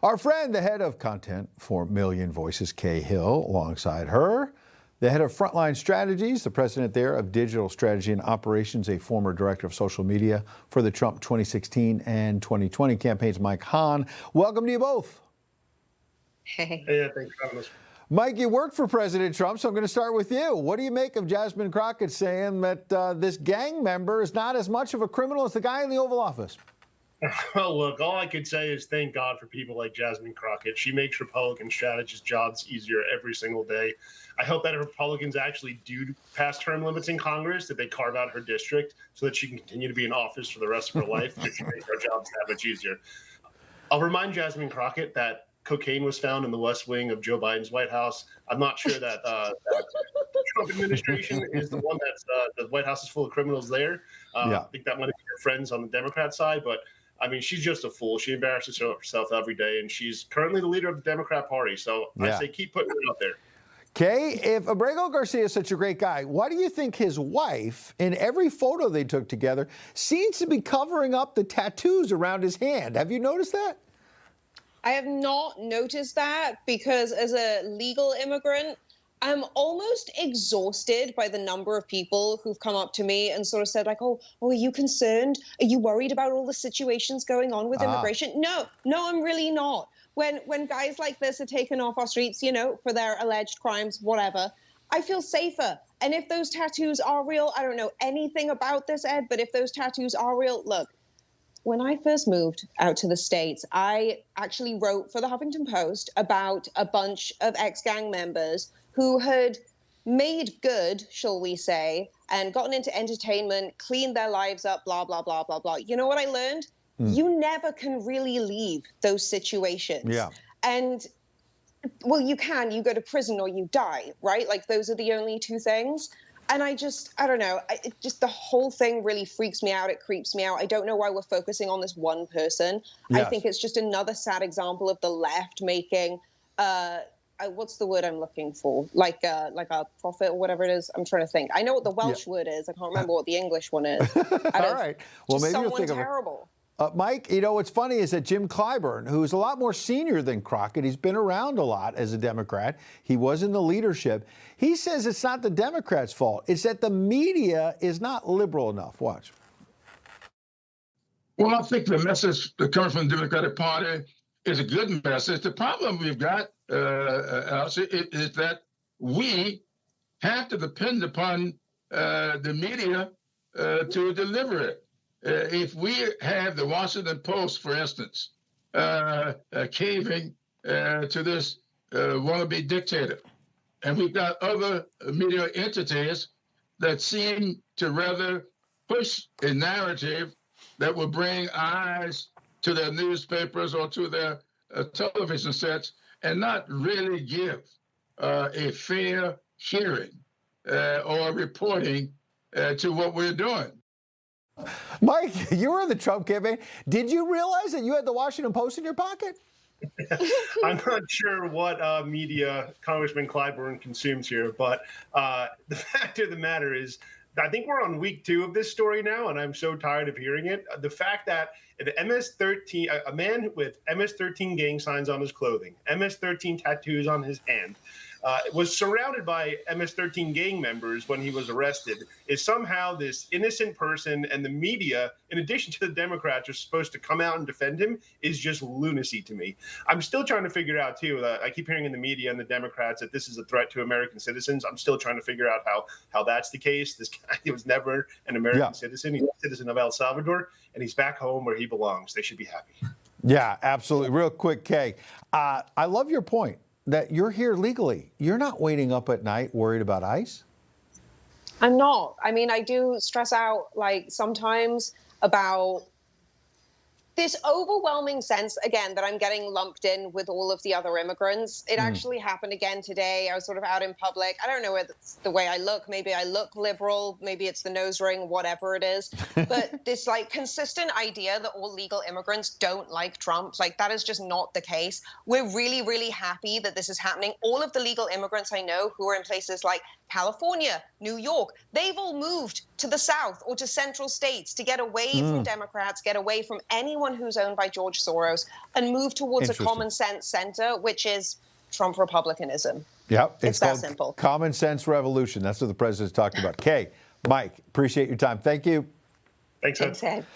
Our friend, the head of content for Million Voices, Kay Hill, alongside her, the head of Frontline Strategies, the president there of Digital Strategy and Operations, a former director of social media for the Trump 2016 and 2020 campaigns, Mike Hahn. Welcome to you both. Hey. Yeah, thanks for having us. Mike, you worked for President Trump, so I'm going to start with you. What do you make of Jasmine Crockett saying that this gang member is not as much of a criminal as the guy in the Oval Office? Well, look, all I could say is thank God for people like Jasmine Crockett. She makes Republican strategists' jobs easier every single day. I hope that if Republicans actually do pass term limits in Congress, that they carve out her district so that she can continue to be in office for the rest of her life, because she makes our jobs that much easier. I'll remind Jasmine Crockett that cocaine was found in the West Wing of Joe Biden's White House. I'm not sure that the Trump administration is the one that's the White House is full of criminals there. I think that might be her friends on the Democrat side, but I mean, she's just a fool. She embarrasses herself every day, and she's currently the leader of the Democrat Party. So I say keep putting it out there. Kay, if Abrego Garcia is such a great guy, why do you think his wife, in every photo they took together, seems to be covering up the tattoos around his hand? Have you noticed that? I have not noticed that because as a legal immigrant, I'm almost exhausted by the number of people who've come up to me and sort of said, like, oh, are you concerned? Are you worried about all the situations going on with immigration? No, I'm really not. When guys like this are taken off our streets, you know, for their alleged crimes, whatever, I feel safer. And if those tattoos are real, I don't know anything about this, Ed, but if those tattoos are real, look, when I first moved out to the States, I actually wrote for the Huffington Post about a bunch of ex-gang members who had made good, shall we say, and gotten into entertainment, cleaned their lives up, blah, blah, blah, blah, blah. You know what I learned? You never can really leave those situations. Yeah. And, well, you can. You go to prison or you die, right? Like, those are the only two things. And I don't know, the whole thing really freaks me out. It creeps me out. I don't know why we're focusing on this one person. Yes. I think it's just another sad example of the left making, what's the word I'm looking for? Like a prophet or whatever it is. I'm trying to think. I know what the Welsh word is. I can't remember what the English one is. All right. Well, maybe you'll think terrible. Mike, you know, what's funny is that Jim Clyburn, who's a lot more senior than Crockett, he's been around a lot as a Democrat. He was in the leadership. He says it's not the Democrats' fault. It's that the media is not liberal enough. Watch. Well, I think the message that comes from the Democratic Party is a good message. The problem we've got, Alice, is that we have to depend upon the media to deliver it. If we have the Washington Post, for instance, caving to this wannabe dictator, and we've got other media entities that seem to rather push a narrative that will bring eyes to their newspapers or to their television sets and not really give a fair hearing or reporting to what we're doing. Mike, you were in the Trump campaign. Did you realize that you had the Washington Post in your pocket? I'm not sure what media Congressman Clyburn consumes here, but the fact of the matter is, I think we're on week 2 of this story now, and I'm so tired of hearing it. The fact that an MS-13, a man with MS-13 gang signs on his clothing, MS-13 tattoos on his hand, was surrounded by MS-13 gang members when he was arrested, is somehow this innocent person, and the media, in addition to the Democrats, are supposed to come out and defend him, is just lunacy to me. I'm still trying to figure out, too, I keep hearing in the media and the Democrats that this is a threat to American citizens. I'm still trying to figure out how that's the case. This guy was never an American citizen. He's a citizen of El Salvador, and he's back home where he belongs. They should be happy. Yeah, absolutely. Real quick, Kay, I love your point that you're here legally. You're not waiting up at night worried about ICE. I'm not. I mean, I do stress out, like, sometimes about this overwhelming sense, again, that I'm getting lumped in with all of the other immigrants. It actually happened again today. I was sort of out in public. I don't know whether it's the way I look. Maybe I look liberal. Maybe it's the nose ring, whatever it is. But this, like, consistent idea that all legal immigrants don't like Trump, like, that is just not the case. We're really, really happy that this is happening. All of the legal immigrants I know who are in places like California, New York, they've all moved to the South or to central states to get away from Democrats, get away from anyone everyone who's owned by George Soros and move towards a common sense center, which is Trump Republicanism. Yep. It's that called simple. Common sense revolution. That's what the president's talking about. Kay, Mike, appreciate your time. Thank you. Thanks, Ed.